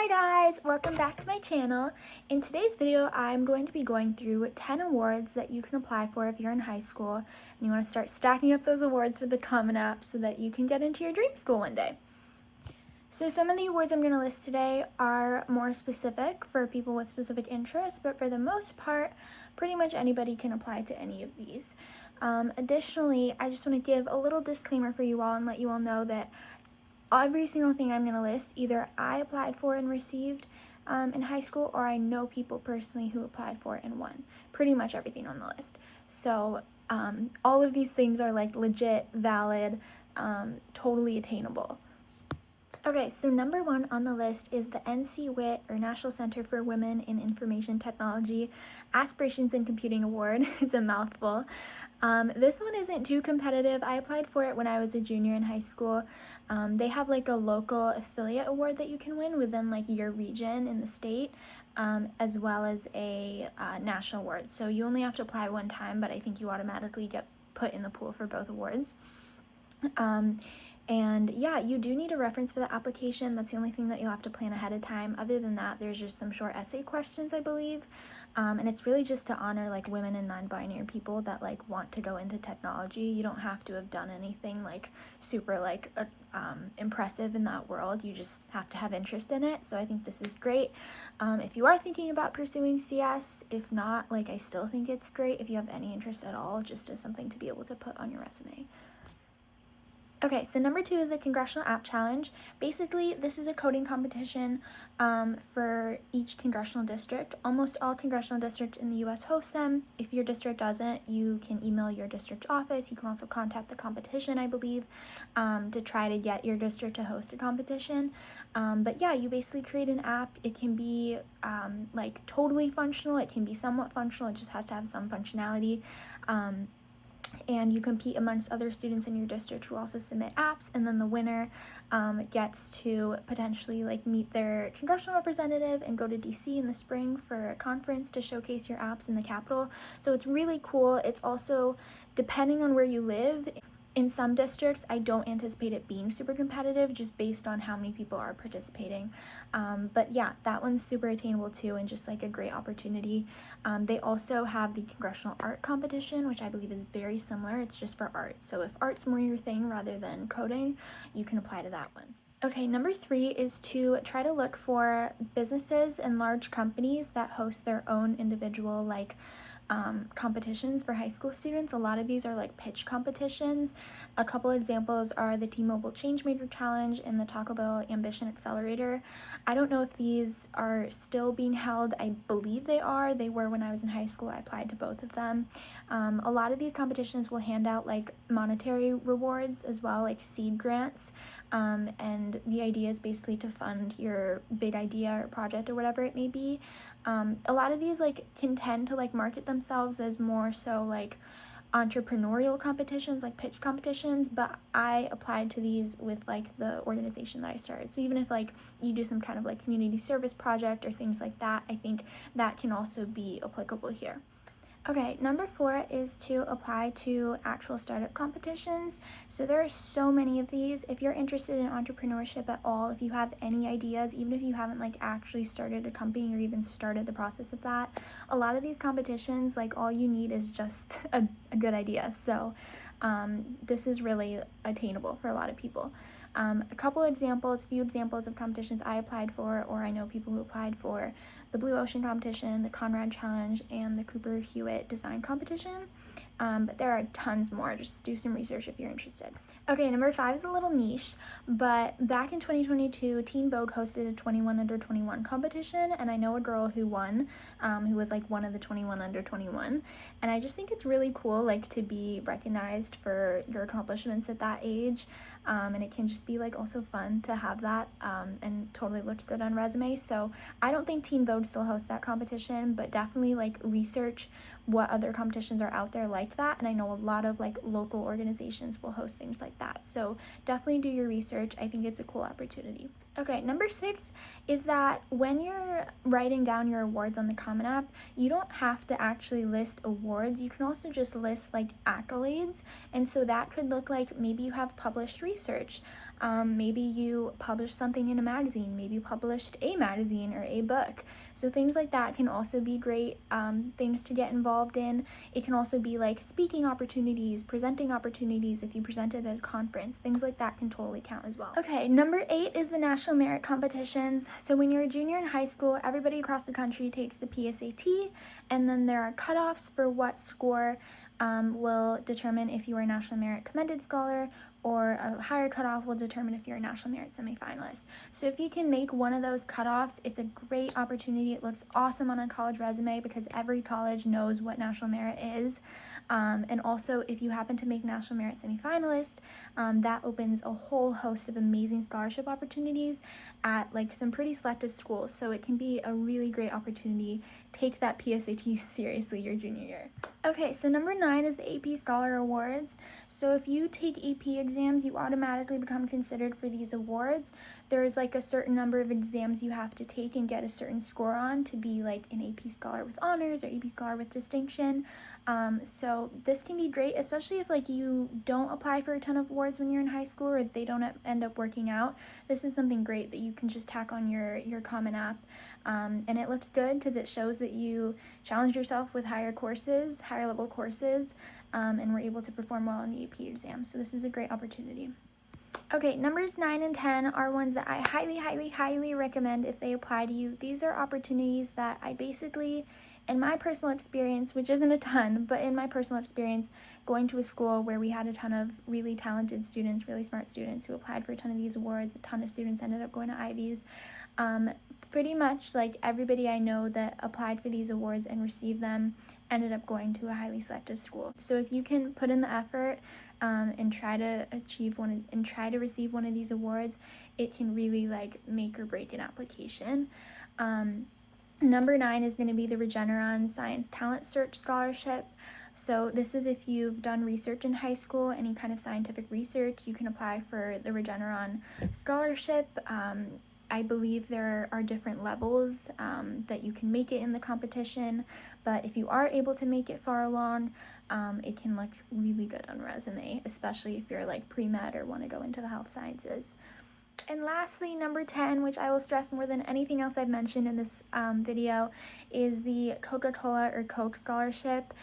Hi guys, welcome back to my channel. In today's video, I'm going to be going through 10 awards that you can apply for if you're in high school and you want to start stacking up those awards for the Common App so that you can get into your dream school one day. So some of the awards I'm going to list today are more specific for people with specific interests, but for the most part, pretty much anybody can apply to any of these. Additionally, I just want to give a little disclaimer for you all and let you all know that every single thing I'm going to list, either I applied for and received in high school, or I know people personally who applied for and won. Pretty much everything on the list. So all of these things are like legit, valid, totally attainable. Okay, so number one on the list is the NCWIT, or National Center for Women in Information Technology Aspirations in Computing Award. It's a mouthful. This one isn't too competitive. I applied for it when I was a junior in high school. They have like a local affiliate award that you can win within like your region in the state, as well as a national award. So you only have to apply one time, but I think you automatically get put in the pool for both awards. And yeah, you do need a reference for the application. That's the only thing that you'll have to plan ahead of time. Other than that, there's just some short essay questions, I believe. And it's really just to honor like women and non-binary people that like want to go into technology. You don't have to have done anything like super like impressive in that world. You just have to have interest in it. So I think this is great. If you are thinking about pursuing CS, if not, like I still think it's great if you have any interest at all, just as something to be able to put on your resume. Okay, so number two is the Congressional App Challenge. Basically, this is a coding competition for each congressional district. Almost all congressional districts in the U.S. host them. If your district doesn't, you can email your district office. You can also contact the competition, I believe, to try to get your district to host a competition. But yeah, you basically create an app. It can be like totally functional. It can be somewhat functional. It just has to have some functionality. And you compete amongst other students in your district who also submit apps, and then the winner gets to potentially like meet their congressional representative and go to DC in the spring for a conference to showcase your apps in the Capitol. So it's really cool. It's also, depending on where you live, in some districts, I don't anticipate it being super competitive just based on how many people are participating. But yeah, that one's super attainable too, and just like a great opportunity. They also have the Congressional Art Competition, which I believe is very similar. It's just for art. So if art's more your thing rather than coding, you can apply to that one. Okay, number three is to try to look for businesses and large companies that host their own individual like competitions for high school students. A lot of these are like pitch competitions. A couple examples are the T-Mobile Changemaker Challenge and the Taco Bell Ambition Accelerator. I don't know if these are still being held. I believe they are. They were when I was in high school. I applied to both of them. A lot of these competitions will hand out like monetary rewards as well, like seed grants. And the idea is basically to fund your big idea or project or whatever it may be. A lot of these like can tend to like market themselves as more so like entrepreneurial competitions, like pitch competitions, but I applied to these with like the organization that I started. So even if like you do some kind of like community service project or things like that, I think that can also be applicable here. Okay, number four is to apply to actual startup competitions. So there are so many of these. If you're interested in entrepreneurship at all, if you have any ideas, even if you haven't like actually started a company or even started the process of that, a lot of these competitions, like all you need is just a good idea. So this is really attainable for a lot of people. A few examples of competitions I applied for, or I know people who applied for: the Blue Ocean Competition, the Conrad Challenge, and the Cooper Hewitt Design Competition. But there are tons more. Just do some research if you're interested. Okay, number five is a little niche, but back in 2022, Teen Vogue hosted a 21 under 21 competition, and I know a girl who won, who was like one of the 21 under 21, and I just think it's really cool like to be recognized for your accomplishments at that age, and it can just be like also fun to have that, and totally looks good on resume. So I don't think Teen Vogue still hosts that competition, but definitely like research what other competitions are out there like that, and I know a lot of like local organizations will host things like that, so definitely do your research. I think it's a cool opportunity. Okay, number 6 is that when you're writing down your awards on the Common App, you don't have to actually list awards. You can also just list like accolades. And so that could look like maybe you have published research. Maybe you published something in a magazine. Maybe you published a magazine or a book. So things like that can also be great things to get involved in. It can also be like speaking opportunities, presenting opportunities if you presented at a conference. Things like that can totally count as well. Okay, number 8 is the national merit competitions. So when you're a junior in high school, everybody across the country takes the PSAT, and then there are cutoffs for what score will determine if you are a National Merit Commended Scholar, or a higher cutoff will determine if you're a National Merit semifinalist. So if you can make one of those cutoffs, it's a great opportunity. It looks awesome on a college resume because every college knows what National Merit is. And also, if you happen to make National Merit semifinalist, that opens a whole host of amazing scholarship opportunities at like some pretty selective schools. So it can be a really great opportunity. Take that PSAT seriously your junior year. Okay, so number 9 is the AP Scholar Awards. So if you take AP exams, you automatically become considered for these awards. There's like a certain number of exams you have to take and get a certain score on to be like an AP Scholar with honors or AP Scholar with distinction. So this can be great, especially if like you don't apply for a ton of awards when you're in high school or they don't end up working out. This is something great that you can just tack on your Common App. And it looks good because it shows that you challenged yourself with higher level courses, and were able to perform well on the AP exam. So this is a great opportunity. Okay, numbers 9 and 10 are ones that I highly recommend if they apply to you. These are opportunities that I basically, in my personal experience, which isn't a ton, but in my personal experience, going to a school where we had a ton of really talented students, really smart students who applied for a ton of these awards, a ton of students ended up going to Ivies. Pretty much like everybody I know that applied for these awards and received them ended up going to a highly selective school. So if you can put in the effort and try to receive one of these awards, it can really like make or break an application. Number 9 is going to be the Regeneron Science Talent Search Scholarship. So this is if you've done research in high school, any kind of scientific research, you can apply for the Regeneron Scholarship. I believe there are different levels that you can make it in the competition, but if you are able to make it far along, it can look really good on resume, especially if you're like pre-med or want to go into the health sciences. And lastly, number 10, which I will stress more than anything else I've mentioned in this video, is the Coca-Cola or Coke Scholarship.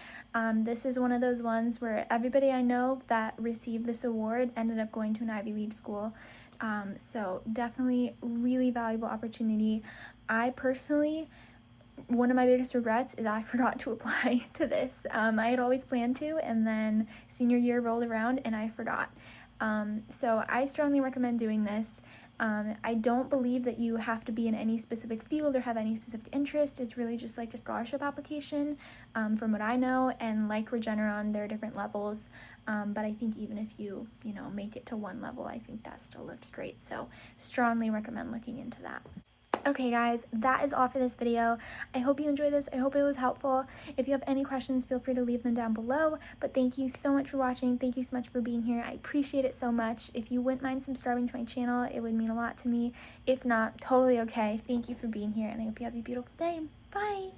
This is one of those ones where everybody I know that received this award ended up going to an Ivy League school. So definitely really valuable opportunity. I personally, one of my biggest regrets is I forgot to apply to this. I had always planned to, and then senior year rolled around and I forgot. So I strongly recommend doing this. I don't believe that you have to be in any specific field or have any specific interest. It's really just like a scholarship application, from what I know, and like Regeneron, there are different levels, but I think even if you make it to one level, I think that still looks great, so strongly recommend looking into that. Okay guys, that is all for this video. I hope you enjoyed this. I hope it was helpful. If you have any questions, feel free to leave them down below. But thank you so much for watching. Thank you so much for being here. I appreciate it so much. If you wouldn't mind subscribing to my channel, it would mean a lot to me. If not, totally okay. Thank you for being here, and I hope you have a beautiful day. Bye!